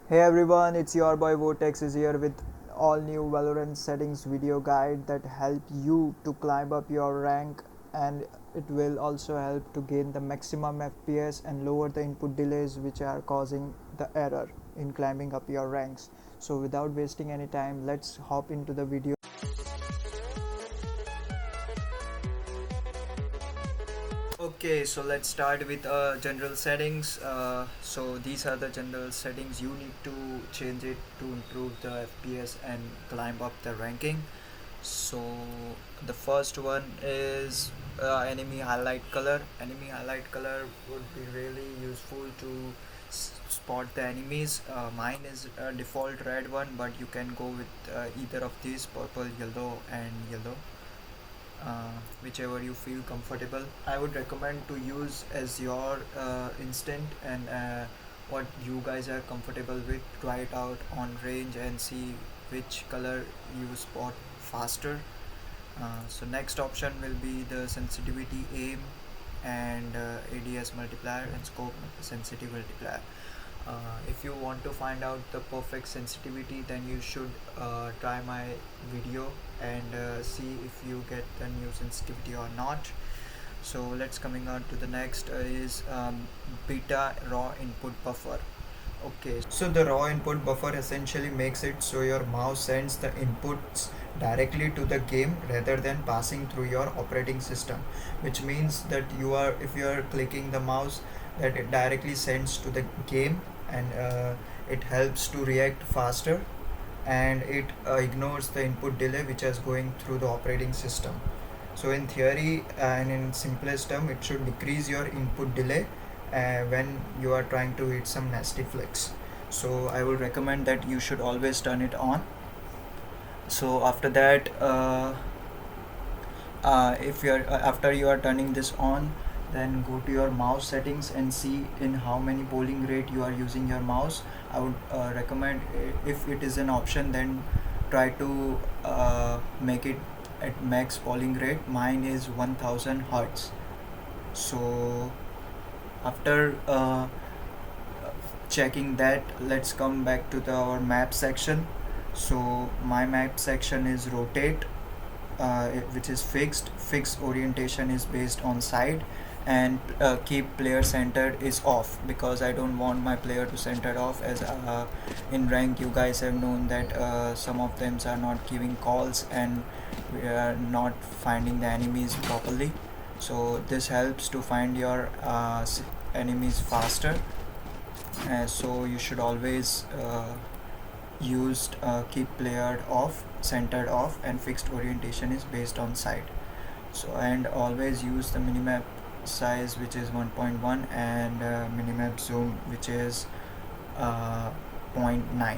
Hey everyone, it's your boy Vortex is here with all new Valorant settings video guide that help you to climb up your rank, and it will also help to gain the maximum FPS and lower the input delays which are causing the error in climbing up your ranks. So without wasting any time, let's hop into the video. Okay, so let's start with general settings. So these are the general settings you need to change it to improve the FPS and climb up the ranking. So the first one is enemy highlight color. Enemy highlight color would be really useful to spot the enemies. Mine is a default red one, but you can go with either of these: purple, yellow, and yellow, whichever you feel comfortable. I would recommend to use as your instant, and what you guys are comfortable with. Try it out on range and see which color you spot faster. So next option will be the sensitivity aim and ADS multiplier and scope sensitivity multiplier. If you want to find out the perfect sensitivity, then you should try my video and see if you get the new sensitivity or not. So let's coming on to the next is beta raw input buffer. Okay, so the raw input buffer essentially makes it so your mouse sends the inputs directly to the game rather than passing through your operating system, which means that if you are clicking the mouse, that it directly sends to the game, and it helps to react faster, and it ignores the input delay which is going through the operating system. So in theory and in simplest term, it should decrease your input delay when you are trying to hit some nasty flicks. So I would recommend that you should always turn it on. So after that, if you are after you are turning this on, then go to your mouse settings and see in how many polling rate you are using your mouse. I would recommend, if it is an option, then try to make it at max polling rate. Mine is 1000 hertz. So after checking that, let's come back to our map section. So my map section is rotate, which is fixed orientation is based on side, and keep player centered is off, because I don't want my player to center off, as in rank you guys have known that some of them are not giving calls and we are not finding the enemies properly. So this helps to find your enemies faster. So you should always used keep player off, centered off, and fixed orientation is based on side. So and always use the minimap size, which is 1.1, and minimap zoom, which is 0.9.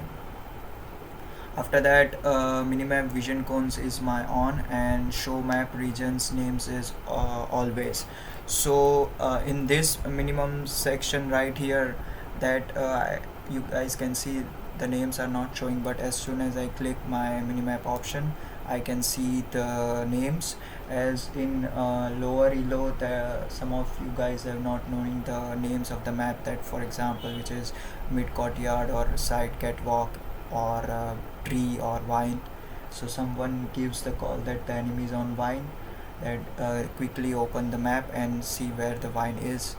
After that, minimap vision cones is my on, and show map regions names is always. So in this minimum section right here, that you guys can see the names are not showing, but as soon as I click my minimap option, I can see the names. As in lower elo, some of you guys have not knowing the names of the map, that for example, which is mid courtyard or side catwalk or tree or vine. So someone gives the call that the enemy is on vine, that quickly open the map and see where the vine is.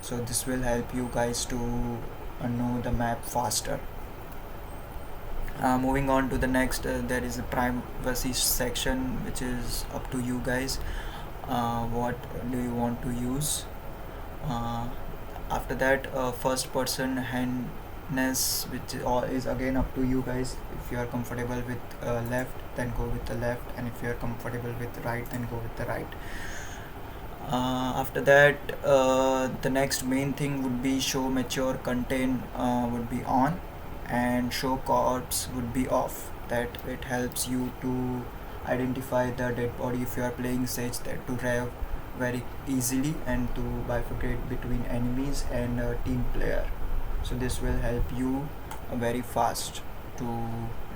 So this will help you guys to know the map faster. Moving on to the next, there is a privacy section, which is up to you guys. What do you want to use? uh, After that, first person handness, which is again up to you guys. If you are comfortable with left, then go with the left, and if you are comfortable with right, then go with the right. After that, the next main thing would be show mature content would be on, and show corpse would be off. That it helps you to identify the dead body if you are playing Sage, that to rev very easily and to bifurcate between enemies and team player. So this will help you very fast to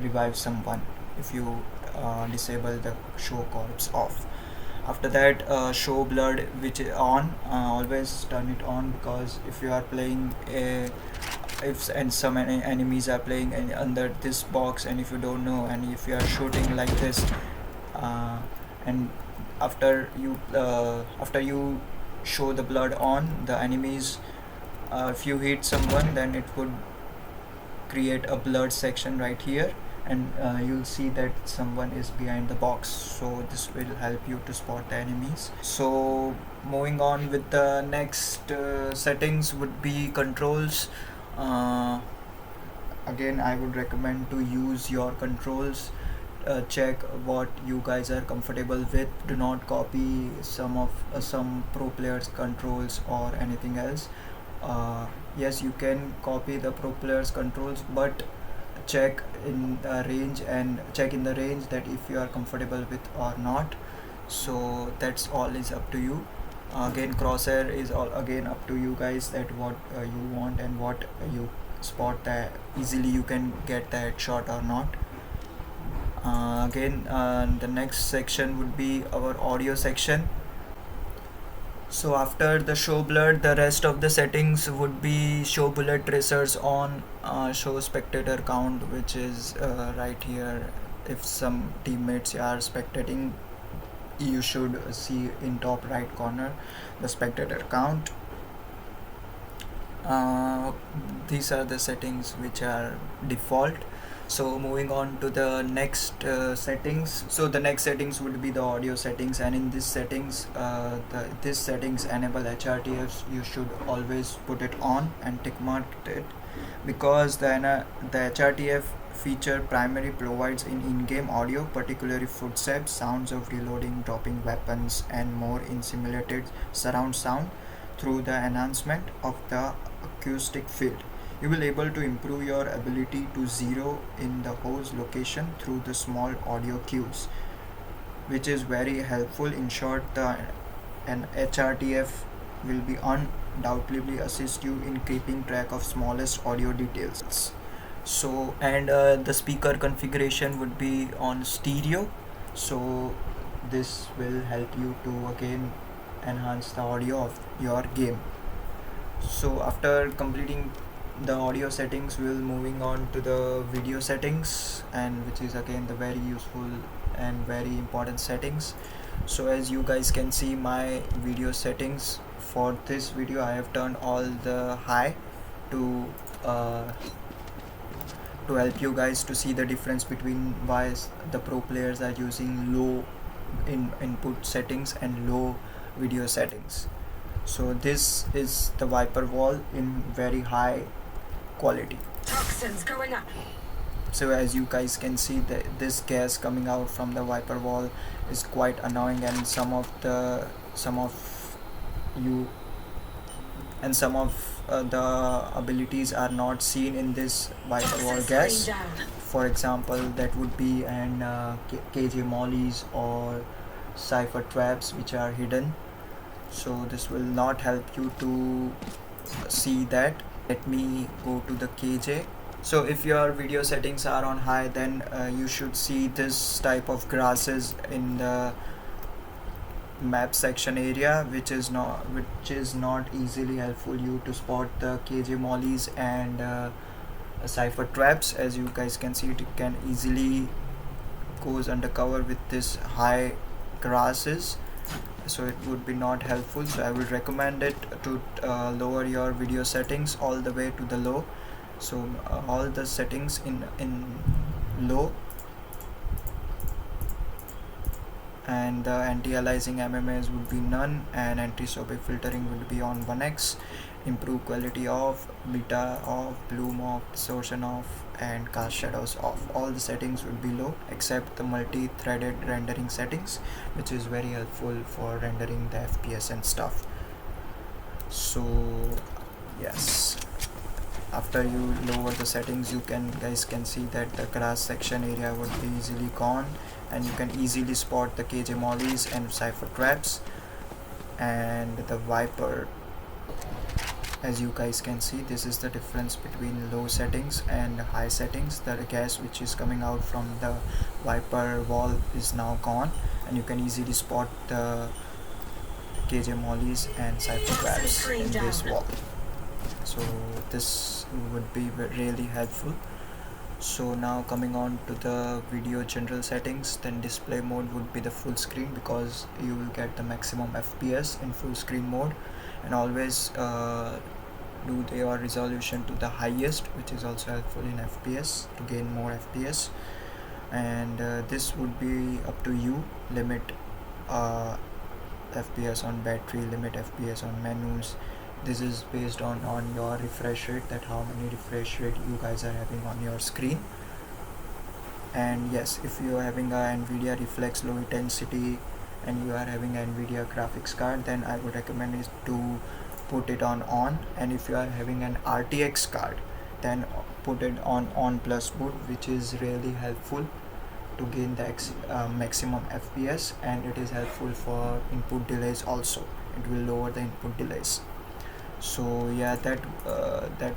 revive someone if you disable the show corpse off. After that, show blood, which is on, always turn it on, because if you are playing a if and some enemies are playing under this box, and if you don't know, and if you are shooting like this, and after you show the blood on the enemies, if you hit someone, then it would create a blurred section right here, and you'll see that someone is behind the box, so this will help you to spot the enemies. So moving on with the next settings would be controls. Again, I would recommend to use your controls. Check what you guys are comfortable with. Do not copy some pro players controls or anything else. Yes, you can copy the pro players controls, but check in the range, and check in the range that if you are comfortable with or not. So that's all is up to you. Again, crosshair is all again up to you guys, that what you want and what you spot that easily you can get the headshot or not. Again, the next section would be our audio section. So after the show blur, the rest of the settings would be show bullet tracers on, show spectator count, which is right here. If some teammates are spectating, you should see in top right corner the spectator count. These are the settings which are default. So moving on to the next settings. So the next settings would be the audio settings, and in this settings, this settings enable HRTFs. You should always put it on and tick mark it, because the HRTF feature primarily provides in-game audio, particularly footsteps, sounds of reloading, dropping weapons, and more in simulated surround sound through the enhancement of the acoustic field. You will able to improve your ability to zero in the host location through the small audio cues, which is very helpful. In short, an HRTF will be undoubtedly assist you in keeping track of smallest audio details. So, and the speaker configuration would be on stereo, so this will help you to again enhance the audio of your game. So after completing the audio settings, we'll moving on to the video settings, and which is again the very useful and very important settings. So as you guys can see my video settings, for this video I have turned all the high to help you guys to see the difference between why the pro players are using low input settings and low video settings. So this is the wiper wall in very high quality. Toxins going up. So as you guys can see, this gas coming out from the wiper wall is quite annoying, and some of the abilities are not seen in this wiper wall gas. For example, that would be an KJ mollies or cipher traps which are hidden. So this will not help you to see that. Let me go to the KJ. So if your video settings are on high, then you should see this type of grasses in the map section area, which is not easily helpful you to spot the KJ mollies and cipher traps. As you guys can see, it can easily goes undercover with this high grasses, so it would be not helpful. So I would recommend it to lower your video settings all the way to the low. So all the settings in low, and the anti-aliasing MMAs would be none, and anti-soapy filtering would be on 1x, improve quality off, beta off, bloom off, distortion off, and cast shadows off. All the settings would be low except the multi-threaded rendering settings, which is very helpful for rendering the FPS and stuff. So yes, after you lower the settings, you guys can see that the grass section area would be easily gone, and you can easily spot the KJ mollies and cipher traps. And the wiper, as you guys can see, this is the difference between low settings and high settings. The gas which is coming out from the wiper wall is now gone, and you can easily spot the KJ mollies and cipher traps in this wall. So this would be really helpful. So now coming on to the video general settings, then display mode would be the full screen, because you will get the maximum FPS in full screen mode. And always do your resolution to the highest, which is also helpful in FPS to gain more FPS. And this would be up to you. Limit FPS on battery, limit FPS on menus. This is based on your refresh rate, that how many refresh rate you guys are having on your screen. And yes, if you are having a Nvidia reflex low intensity and you are having a Nvidia graphics card, then I would recommend is to put it on. And if you are having an RTX card, then put it on plus boot, which is really helpful to gain the maximum FPS, and it is helpful for input delays also. It will lower the input delays. So yeah, that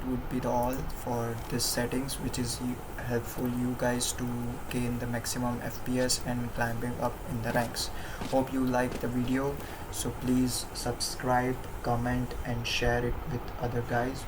would be all for this settings, which is helpful you guys to gain the maximum FPS and climbing up in the ranks. Hope you liked the video, so please subscribe, comment and share it with other guys.